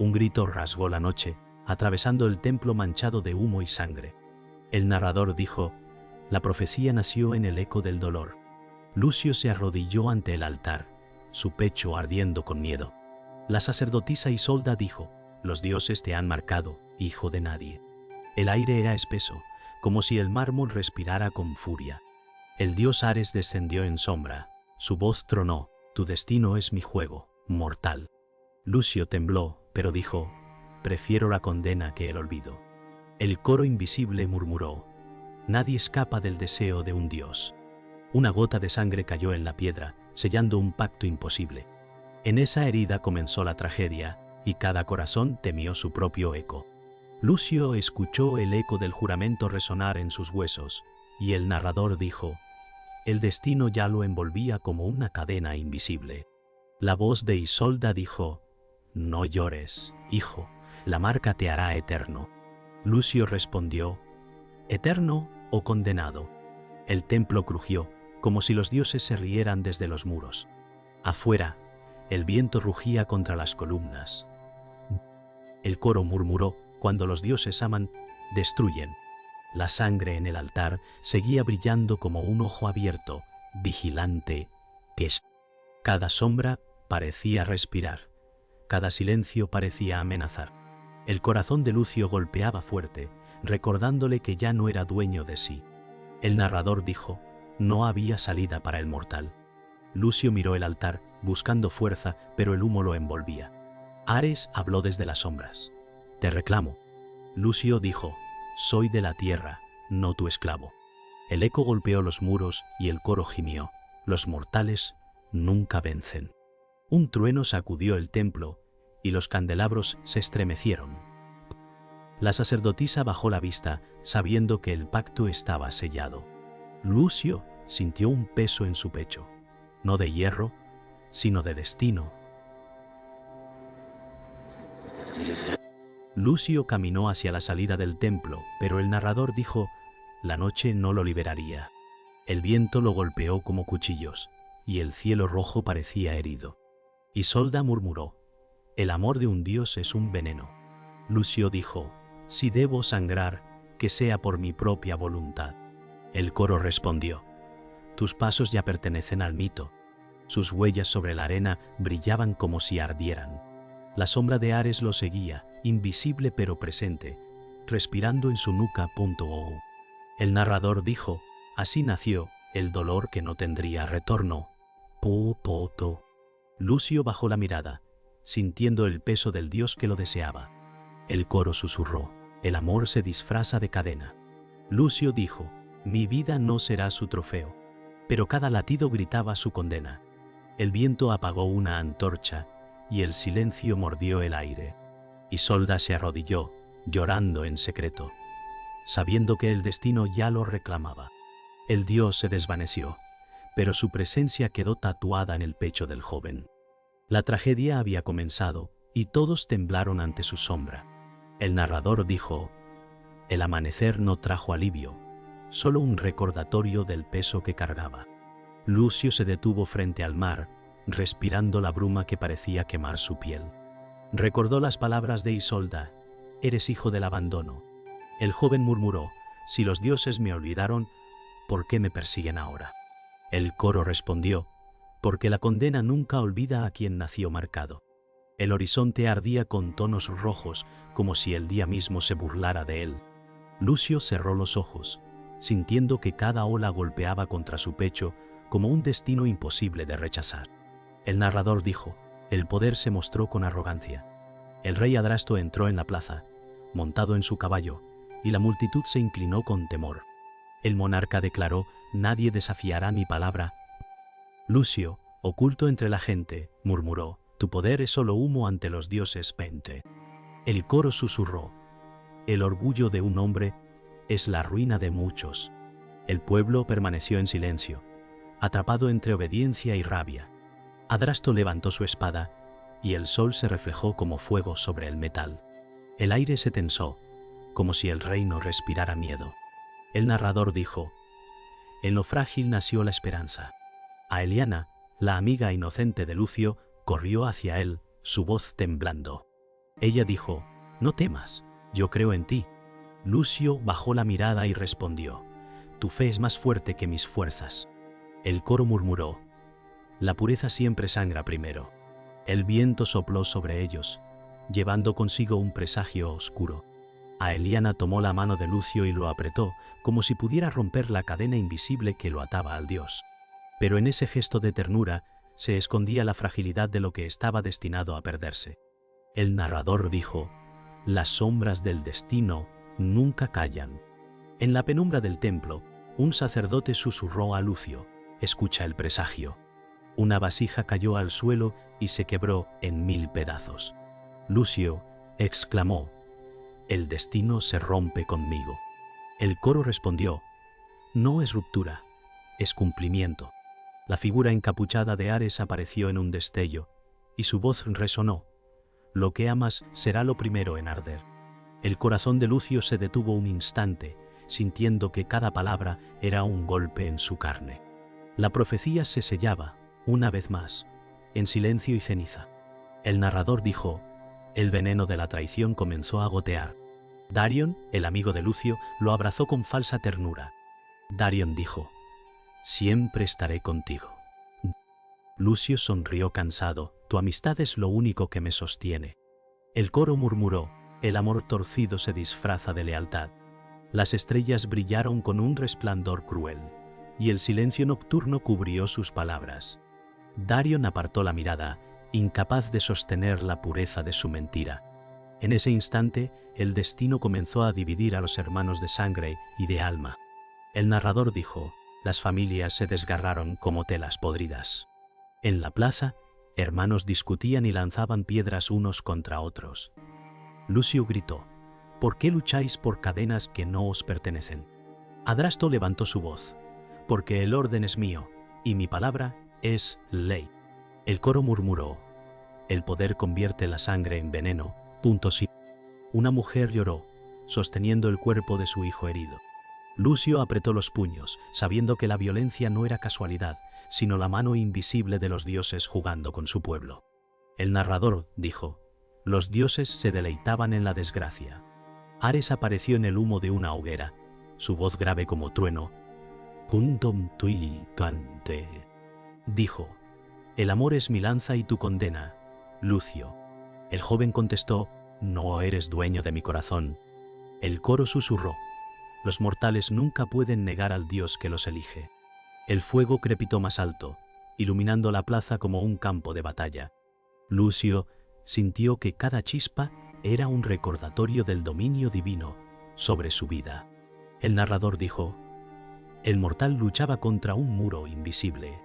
Un grito rasgó la noche, atravesando el templo manchado de humo y sangre. El narrador dijo: la profecía nació en el eco del dolor. Lucio se arrodilló ante el altar, su pecho ardiendo con miedo. La sacerdotisa Isolda dijo: los dioses te han marcado, hijo de nadie. El aire era espeso, como si el mármol respirara con furia. El dios Ares descendió en sombra, su voz tronó: tu destino es mi juego, mortal. Lucio tembló, pero dijo: prefiero la condena que el olvido. El coro invisible murmuró: nadie escapa del deseo de un dios. Una gota de sangre cayó en la piedra, sellando un pacto imposible. En esa herida comenzó la tragedia, y cada corazón temió su propio eco. Lucio escuchó el eco del juramento resonar en sus huesos, y el narrador dijo: el destino ya lo envolvía como una cadena invisible. La voz de Isolda dijo: no llores, hijo, la marca te hará eterno. Lucio respondió: ¿eterno o condenado? El templo crujió, como si los dioses se rieran desde los muros. Afuera, el viento rugía contra las columnas. El coro murmuró: cuando los dioses aman, destruyen. La sangre en el altar seguía brillando como un ojo abierto, vigilante, cada sombra parecía respirar, cada silencio parecía amenazar. El corazón de Lucio golpeaba fuerte, recordándole que ya no era dueño de sí. El narrador dijo: no había salida para el mortal. Lucio miró el altar, buscando fuerza, pero el humo lo envolvía. Ares habló desde las sombras: te reclamo. Lucio dijo: soy de la tierra, no tu esclavo. El eco golpeó los muros y el coro gimió: los mortales nunca vencen. Un trueno sacudió el templo, y los candelabros se estremecieron. La sacerdotisa bajó la vista, sabiendo que el pacto estaba sellado. Lucio sintió un peso en su pecho, no de hierro, sino de destino. Lucio caminó hacia la salida del templo, pero el narrador dijo: la noche no lo liberaría. El viento lo golpeó como cuchillos, y el cielo rojo parecía herido. Isolda murmuró: el amor de un dios es un veneno. Lucio dijo: si debo sangrar, que sea por mi propia voluntad. El coro respondió: tus pasos ya pertenecen al mito. Sus huellas sobre la arena brillaban como si ardieran. La sombra de Ares lo seguía, invisible pero presente, respirando en su nuca. El narrador dijo: así nació el dolor que no tendría retorno. Lucio bajó la mirada, sintiendo el peso del dios que lo deseaba. El coro susurró: el amor se disfraza de cadena. Lucio dijo: mi vida no será su trofeo. Pero cada latido gritaba su condena. El viento apagó una antorcha, y el silencio mordió el aire. Isolda se arrodilló, llorando en secreto, sabiendo que el destino ya lo reclamaba. El dios se desvaneció, pero su presencia quedó tatuada en el pecho del joven. La tragedia había comenzado, y todos temblaron ante su sombra. El narrador dijo: el amanecer no trajo alivio, solo un recordatorio del peso que cargaba. Lucio se detuvo frente al mar, respirando la bruma que parecía quemar su piel. Recordó las palabras de Isolda: eres hijo del abandono. El joven murmuró: si los dioses me olvidaron, ¿por qué me persiguen ahora? El coro respondió: porque la condena nunca olvida a quien nació marcado. El horizonte ardía con tonos rojos, como si el día mismo se burlara de él. Lucio cerró los ojos, sintiendo que cada ola golpeaba contra su pecho como un destino imposible de rechazar. El narrador dijo: el poder se mostró con arrogancia. El rey Adrasto entró en la plaza, montado en su caballo, y la multitud se inclinó con temor. El monarca declaró: nadie desafiará mi palabra. Lucio, oculto entre la gente, murmuró: tu poder es solo humo ante los dioses. El coro susurró: el orgullo de un hombre es la ruina de muchos. El pueblo permaneció en silencio, atrapado entre obediencia y rabia. Adrasto levantó su espada, y el sol se reflejó como fuego sobre el metal. El aire se tensó, como si el reino respirara miedo. El narrador dijo: en lo frágil nació la esperanza. Aeliana, la amiga inocente de Lucio, corrió hacia él, su voz temblando. Ella dijo, no temas, yo creo en ti. Lucio bajó la mirada y respondió, tu fe es más fuerte que mis fuerzas. El coro murmuró, la pureza siempre sangra primero. El viento sopló sobre ellos, llevando consigo un presagio oscuro. Aeliana tomó la mano de Lucio y lo apretó, como si pudiera romper la cadena invisible que lo ataba al dios. Pero en ese gesto de ternura se escondía la fragilidad de lo que estaba destinado a perderse. El narrador dijo, las sombras del destino nunca callan. En la penumbra del templo, un sacerdote susurró a Lucio, escucha el presagio. Una vasija cayó al suelo y se quebró en 1000 pedazos. Lucio exclamó, el destino se rompe conmigo. El coro respondió, no es ruptura, es cumplimiento. La figura encapuchada de Ares apareció en un destello, y su voz resonó, lo que amas será lo primero en arder. El corazón de Lucio se detuvo un instante, sintiendo que cada palabra era un golpe en su carne. La profecía se sellaba, una vez más, en silencio y ceniza. El narrador dijo, el veneno de la traición comenzó a gotear. Darion, el amigo de Lucio, lo abrazó con falsa ternura. Darion dijo, siempre estaré contigo. Lucio sonrió cansado, tu amistad es lo único que me sostiene. El coro murmuró, el amor torcido se disfraza de lealtad. Las estrellas brillaron con un resplandor cruel, y el silencio nocturno cubrió sus palabras. Darion apartó la mirada, incapaz de sostener la pureza de su mentira. En ese instante, el destino comenzó a dividir a los hermanos de sangre y de alma. El narrador dijo, las familias se desgarraron como telas podridas. En la plaza, hermanos discutían y lanzaban piedras unos contra otros. Lucio gritó, ¿por qué lucháis por cadenas que no os pertenecen? Adrasto levantó su voz, porque el orden es mío, y mi palabra es ley. El coro murmuró, el poder convierte la sangre en veneno. Sí. Una mujer lloró, sosteniendo el cuerpo de su hijo herido. Lucio apretó los puños, sabiendo que la violencia no era casualidad, sino la mano invisible de los dioses jugando con su pueblo. El narrador dijo, los dioses se deleitaban en la desgracia. Ares apareció en el humo de una hoguera, su voz grave como trueno. Kundom tui cante. Dijo, el amor es mi lanza y tu condena, Lucio. El joven contestó, no eres dueño de mi corazón. El coro susurró, los mortales nunca pueden negar al Dios que los elige. El fuego crepitó más alto, iluminando la plaza como un campo de batalla. Lucio sintió que cada chispa era un recordatorio del dominio divino sobre su vida. El narrador dijo, el mortal luchaba contra un muro invisible.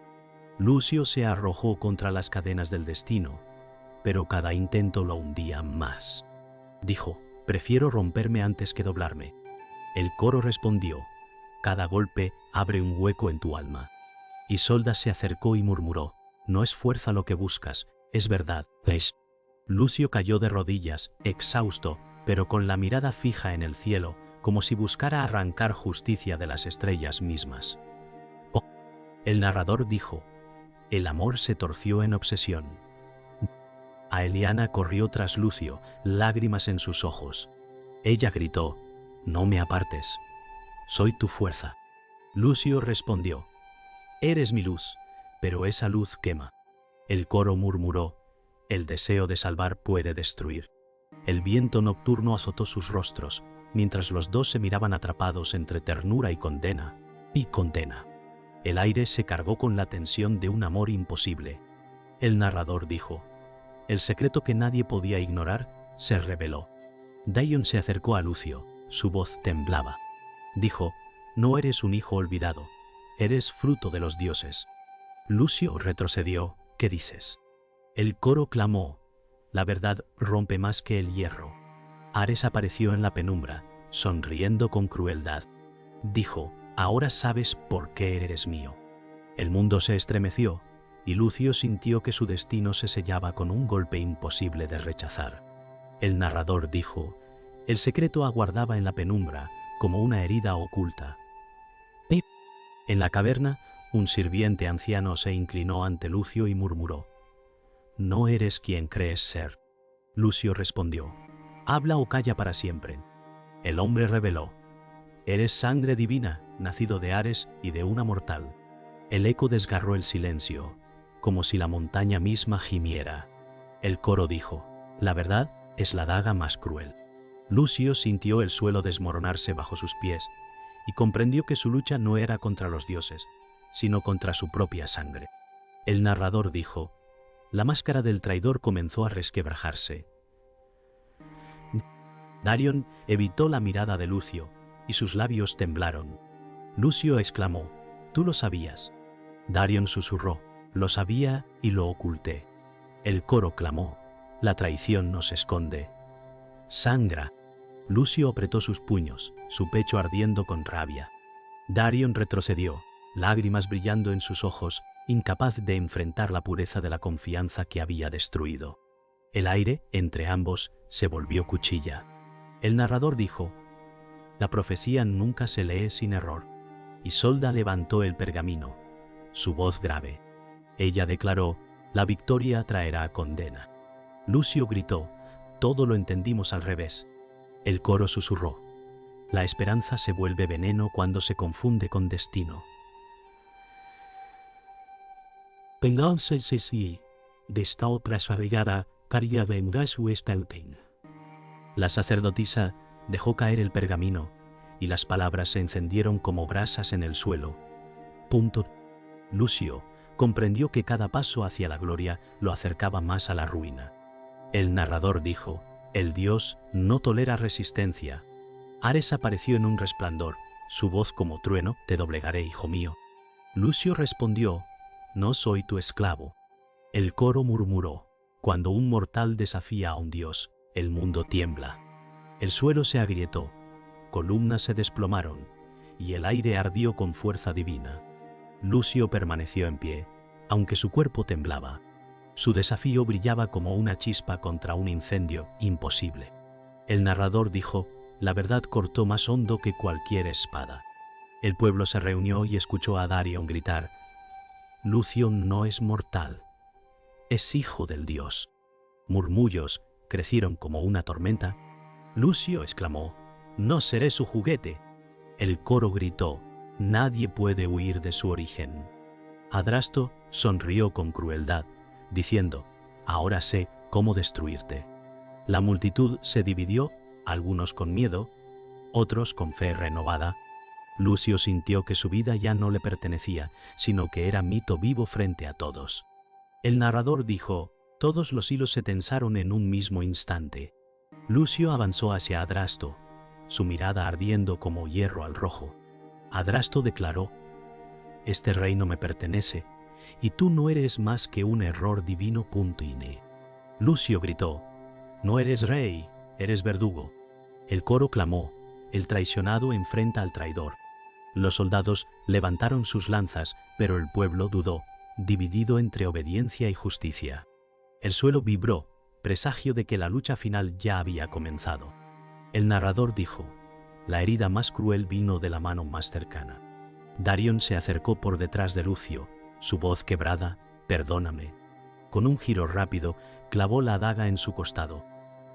Lucio se arrojó contra las cadenas del destino, pero cada intento lo hundía más. Dijo, prefiero romperme antes que doblarme. El coro respondió, cada golpe abre un hueco en tu alma. Isolda se acercó y murmuró, no es fuerza lo que buscas, es verdad. Lucio cayó de rodillas, exhausto, pero con la mirada fija en el cielo, como si buscara arrancar justicia de las estrellas mismas. Oh. El narrador dijo, el amor se torció en obsesión. Aeliana corrió tras Lucio, lágrimas en sus ojos. Ella gritó, no me apartes, soy tu fuerza. Lucio respondió, eres mi luz, pero esa luz quema. El coro murmuró, el deseo de salvar puede destruir. El viento nocturno azotó sus rostros, mientras los dos se miraban atrapados entre ternura y condena. El aire se cargó con la tensión de un amor imposible. El narrador dijo, el secreto que nadie podía ignorar se reveló. Daion se acercó a Lucio, su voz temblaba. Dijo, no eres un hijo olvidado, eres fruto de los dioses. Lucio retrocedió, ¿qué dices? El coro clamó, la verdad rompe más que el hierro. Ares apareció en la penumbra, sonriendo con crueldad. Dijo, ahora sabes por qué eres mío. El mundo se estremeció, y Lucio sintió que su destino se sellaba con un golpe imposible de rechazar. El narrador dijo, el secreto aguardaba en la penumbra, como una herida oculta. En la caverna, un sirviente anciano se inclinó ante Lucio y murmuró, no eres quien crees ser. Lucio respondió: habla o calla para siempre. El hombre reveló: eres sangre divina, nacido de Ares y de una mortal. El eco desgarró el silencio, como si la montaña misma gimiera. El coro dijo: la verdad es la daga más cruel. Lucio sintió el suelo desmoronarse bajo sus pies y comprendió que su lucha no era contra los dioses, sino contra su propia sangre. El narrador dijo: la máscara del traidor comenzó a resquebrajarse. Darion evitó la mirada de Lucio y sus labios temblaron. Lucio exclamó: tú lo sabías. Darion susurró: lo sabía y lo oculté. El coro clamó: la traición nos esconde. Sangra. Lucio apretó sus puños, su pecho ardiendo con rabia. Darion retrocedió, lágrimas brillando en sus ojos, incapaz de enfrentar la pureza de la confianza que había destruido. El aire, entre ambos, se volvió cuchilla. El narrador dijo: la profecía nunca se lee sin error. Isolda levantó el pergamino, su voz grave. Ella declaró: la victoria traerá condena. Lucio gritó: todo lo entendimos al revés. El coro susurró: la esperanza se vuelve veneno cuando se confunde con destino. Penganse si de esta oprasarigada caria venga su estelpen. La sacerdotisa dejó caer el pergamino y las palabras se encendieron como brasas en el suelo. Lucio comprendió que cada paso hacia la gloria lo acercaba más a la ruina. El narrador dijo: el dios no tolera resistencia. Ares apareció en un resplandor, su voz como trueno: te doblegaré, hijo mío. Lucio respondió: no soy tu esclavo. El coro murmuró: cuando un mortal desafía a un dios, el mundo tiembla. El suelo se agrietó, columnas se desplomaron, y el aire ardió con fuerza divina. Lucio permaneció en pie, aunque su cuerpo temblaba. Su desafío brillaba como una chispa contra un incendio imposible. El narrador dijo: la verdad cortó más hondo que cualquier espada. El pueblo se reunió y escuchó a Darion gritar: Lucio no es mortal, es hijo del dios. Murmullos crecieron como una tormenta. Lucio exclamó: no seré su juguete. El coro gritó: nadie puede huir de su origen. Adrasto sonrió con crueldad, diciendo: ahora sé cómo destruirte. La multitud se dividió, algunos con miedo, otros con fe renovada. Lucio sintió que su vida ya no le pertenecía, sino que era mito vivo frente a todos. El narrador dijo: todos los hilos se tensaron en un mismo instante. Lucio avanzó hacia Adrasto, su mirada ardiendo como hierro al rojo. Adrasto declaró: este reino me pertenece, y tú no eres más que un error divino. Lucio gritó: no eres rey, eres verdugo. El coro clamó: el traicionado enfrenta al traidor. Los soldados levantaron sus lanzas, pero el pueblo dudó, dividido entre obediencia y justicia. El suelo vibró, presagio de que la lucha final ya había comenzado. El narrador dijo: la herida más cruel vino de la mano más cercana. Darion se acercó por detrás de Lucio, su voz quebrada: perdóname. Con un giro rápido, clavó la daga en su costado.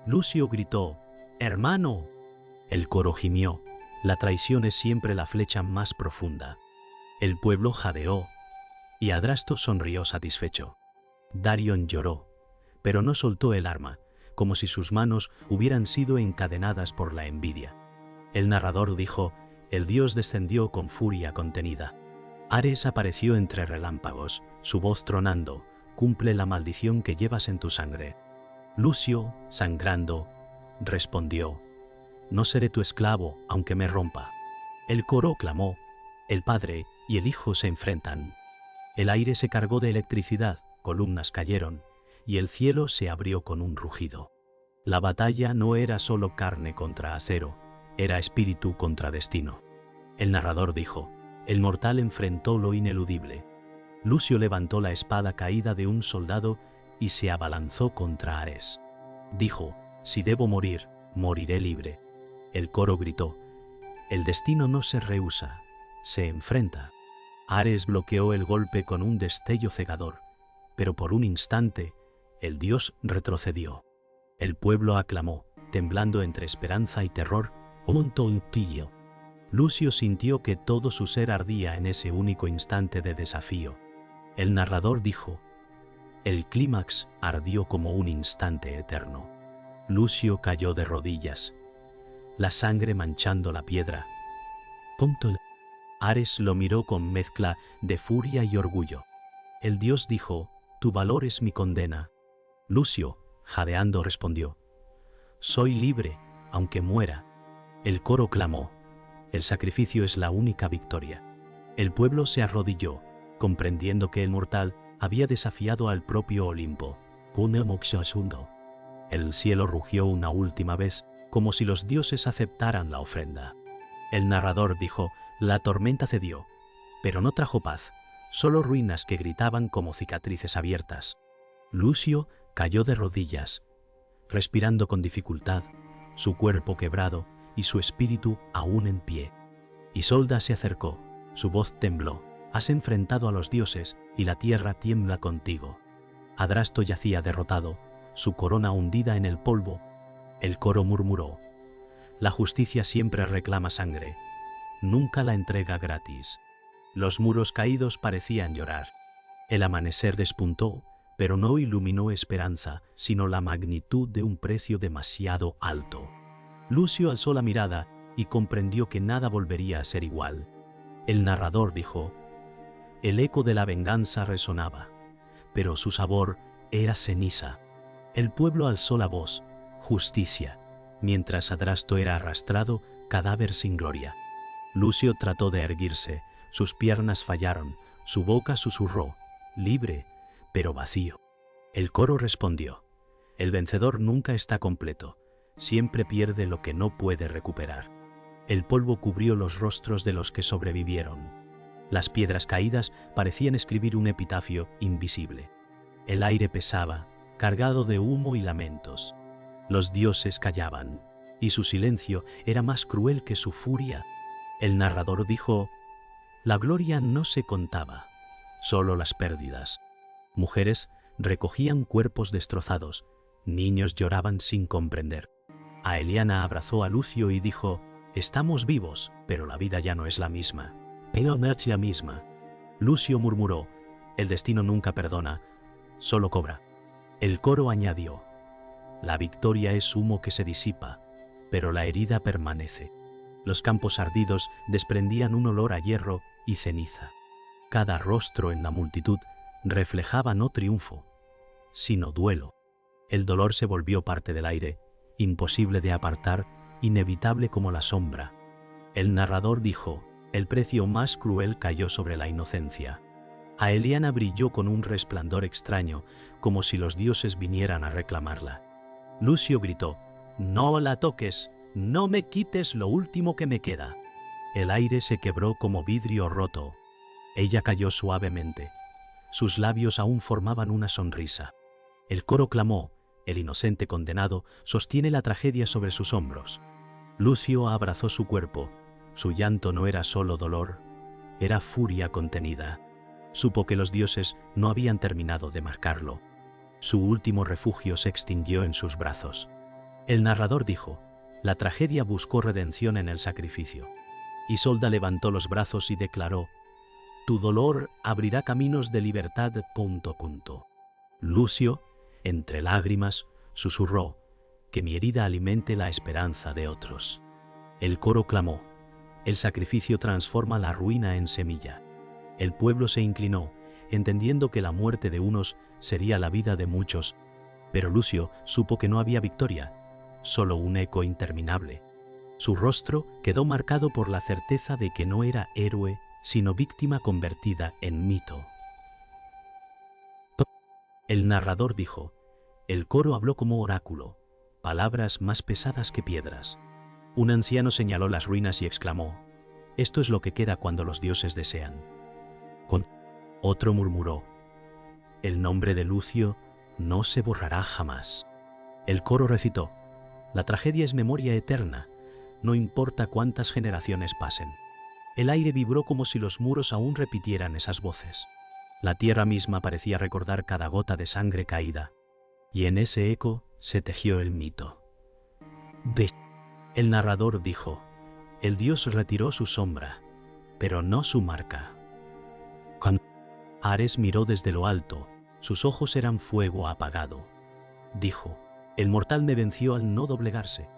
Lucio gritó: ¡hermano! El coro gimió: la traición es siempre la flecha más profunda. El pueblo jadeó, y Adrasto sonrió satisfecho. Darion lloró, pero no soltó el arma, como si sus manos hubieran sido encadenadas por la envidia. El narrador dijo: el dios descendió con furia contenida. Ares apareció entre relámpagos, su voz tronando: cumple la maldición que llevas en tu sangre. Lucio, sangrando, respondió: no seré tu esclavo aunque me rompa. El coro clamó: el padre y el hijo se enfrentan. El aire se cargó de electricidad, columnas cayeron, y el cielo se abrió con un rugido. La batalla no era solo carne contra acero, era espíritu contra destino. El narrador dijo: el mortal enfrentó lo ineludible. Lucio levantó la espada caída de un soldado y se abalanzó contra Ares. Dijo: si debo morir, moriré libre. El coro gritó: el destino no se rehúsa, se enfrenta. Ares bloqueó el golpe con un destello cegador, pero por un instante, el dios retrocedió. El pueblo aclamó, temblando entre esperanza y terror, Omontolpillo. Lucio sintió que todo su ser ardía en ese único instante de desafío. El narrador dijo, el clímax ardió como un instante eterno. Lucio cayó de rodillas, la sangre manchando la piedra. Ares lo miró con mezcla de furia y orgullo. El dios dijo, tu valor es mi condena. Lucio, jadeando, respondió, soy libre, aunque muera. El coro clamó, el sacrificio es la única victoria. El pueblo se arrodilló, comprendiendo que el mortal había desafiado al propio Olimpo. El cielo rugió una última vez, como si los dioses aceptaran la ofrenda. El narrador dijo, la tormenta cedió, pero no trajo paz, solo ruinas que gritaban como cicatrices abiertas. Lucio cayó de rodillas, respirando con dificultad, su cuerpo quebrado y su espíritu aún en pie. Isolda se acercó, su voz tembló, has enfrentado a los dioses y la tierra tiembla contigo. Adrasto yacía derrotado, su corona hundida en el polvo. El coro murmuró, la justicia siempre reclama sangre, nunca la entrega gratis. Los muros caídos parecían llorar. El amanecer despuntó, pero no iluminó esperanza, sino la magnitud de un precio demasiado alto. Lucio alzó la mirada y comprendió que nada volvería a ser igual. El narrador dijo, el eco de la venganza resonaba, pero su sabor era ceniza. El pueblo alzó la voz, justicia, mientras Adrasto era arrastrado, cadáver sin gloria. Lucio trató de erguirse, sus piernas fallaron, su boca susurró, libre, pero vacío. El coro respondió, el vencedor nunca está completo, siempre pierde lo que no puede recuperar. El polvo cubrió los rostros de los que sobrevivieron. Las piedras caídas parecían escribir un epitafio invisible. El aire pesaba, cargado de humo y lamentos. Los dioses callaban, y su silencio era más cruel que su furia. El narrador dijo, la gloria no se contaba, solo las pérdidas. Mujeres recogían cuerpos destrozados, niños lloraban sin comprender. Aeliana abrazó a Lucio y dijo, estamos vivos, pero la vida ya no es la misma. Pero no es la misma. Lucio murmuró, el destino nunca perdona, solo cobra. El coro añadió, la victoria es humo que se disipa, pero la herida permanece. Los campos ardidos desprendían un olor a hierro y ceniza. Cada rostro en la multitud reflejaba no triunfo, sino duelo. El dolor se volvió parte del aire, imposible de apartar, inevitable como la sombra. El narrador dijo, el precio más cruel cayó sobre la inocencia. Aeliana brilló con un resplandor extraño, como si los dioses vinieran a reclamarla. Lucio gritó, no la toques, no me quites lo último que me queda. El aire se quebró como vidrio roto. Ella cayó suavemente. Sus labios aún formaban una sonrisa. El coro clamó, el inocente condenado sostiene la tragedia sobre sus hombros. Lucio abrazó su cuerpo. Su llanto no era solo dolor, era furia contenida. Supo que los dioses no habían terminado de marcarlo. Su último refugio se extinguió en sus brazos. El narrador dijo, la tragedia buscó redención en el sacrificio. Isolda levantó los brazos y declaró, tu dolor abrirá caminos de libertad. Lucio, entre lágrimas, susurró, que mi herida alimente la esperanza de otros. El coro clamó, el sacrificio transforma la ruina en semilla. El pueblo se inclinó, entendiendo que la muerte de unos sería la vida de muchos, pero Lucio supo que no había victoria, solo un eco interminable. Su rostro quedó marcado por la certeza de que no era héroe, sino víctima convertida en mito. El narrador dijo, el coro habló como oráculo, palabras más pesadas que piedras. Un anciano señaló las ruinas y exclamó, esto es lo que queda cuando los dioses desean. Otro murmuró, el nombre de Lucio no se borrará jamás. El coro recitó, la tragedia es memoria eterna, no importa cuántas generaciones pasen. El aire vibró como si los muros aún repitieran esas voces. La tierra misma parecía recordar cada gota de sangre caída. Y en ese eco se tejió el mito. El narrador dijo, el dios retiró su sombra, pero no su marca. Cuando Ares miró desde lo alto, sus ojos eran fuego apagado. Dijo, el mortal me venció al no doblegarse.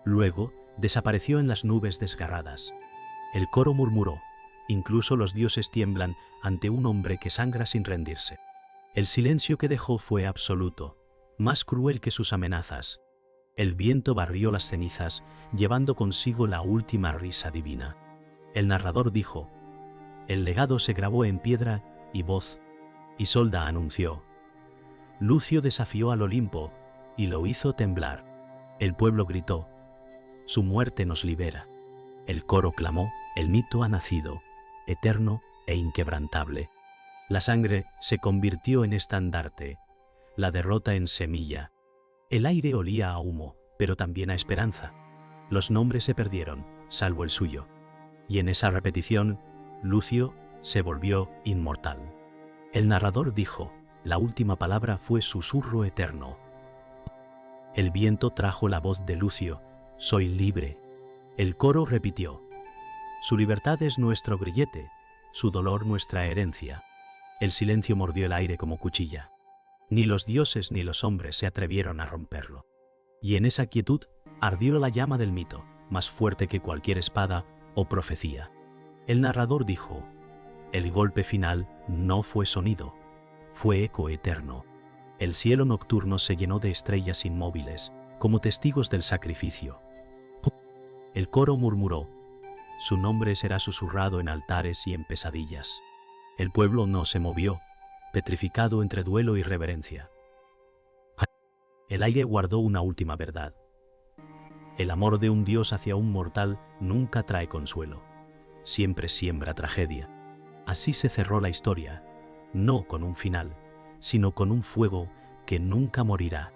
Luego, desapareció en las nubes desgarradas. El coro murmuró, incluso los dioses tiemblan ante un hombre que sangra sin rendirse. El silencio que dejó fue absoluto, más cruel que sus amenazas. El viento barrió las cenizas, llevando consigo la última risa divina. El narrador dijo, el legado se grabó en piedra y voz. Isolda anunció. Lucio desafió al Olimpo y lo hizo temblar. El pueblo gritó, su muerte nos libera. El coro clamó, el mito ha nacido, eterno e inquebrantable. La sangre se convirtió en estandarte, la derrota en semilla. El aire olía a humo, pero también a esperanza. Los nombres se perdieron, salvo el suyo. Y en esa repetición, Lucio se volvió inmortal. El narrador dijo, la última palabra fue susurro eterno. El viento trajo la voz de Lucio, soy libre. El coro repitió, su libertad es nuestro grillete, su dolor nuestra herencia. El silencio mordió el aire como cuchilla. Ni los dioses ni los hombres se atrevieron a romperlo. Y en esa quietud ardió la llama del mito, más fuerte que cualquier espada o profecía. El narrador dijo, el golpe final no fue sonido, fue eco eterno. El cielo nocturno se llenó de estrellas inmóviles, como testigos del sacrificio. El coro murmuró, su nombre será susurrado en altares y en pesadillas. El pueblo no se movió, petrificado entre duelo y reverencia. El aire guardó una última verdad. El amor de un dios hacia un mortal nunca trae consuelo, siempre siembra tragedia. Así se cerró la historia, no con un final, sino con un fuego que nunca morirá.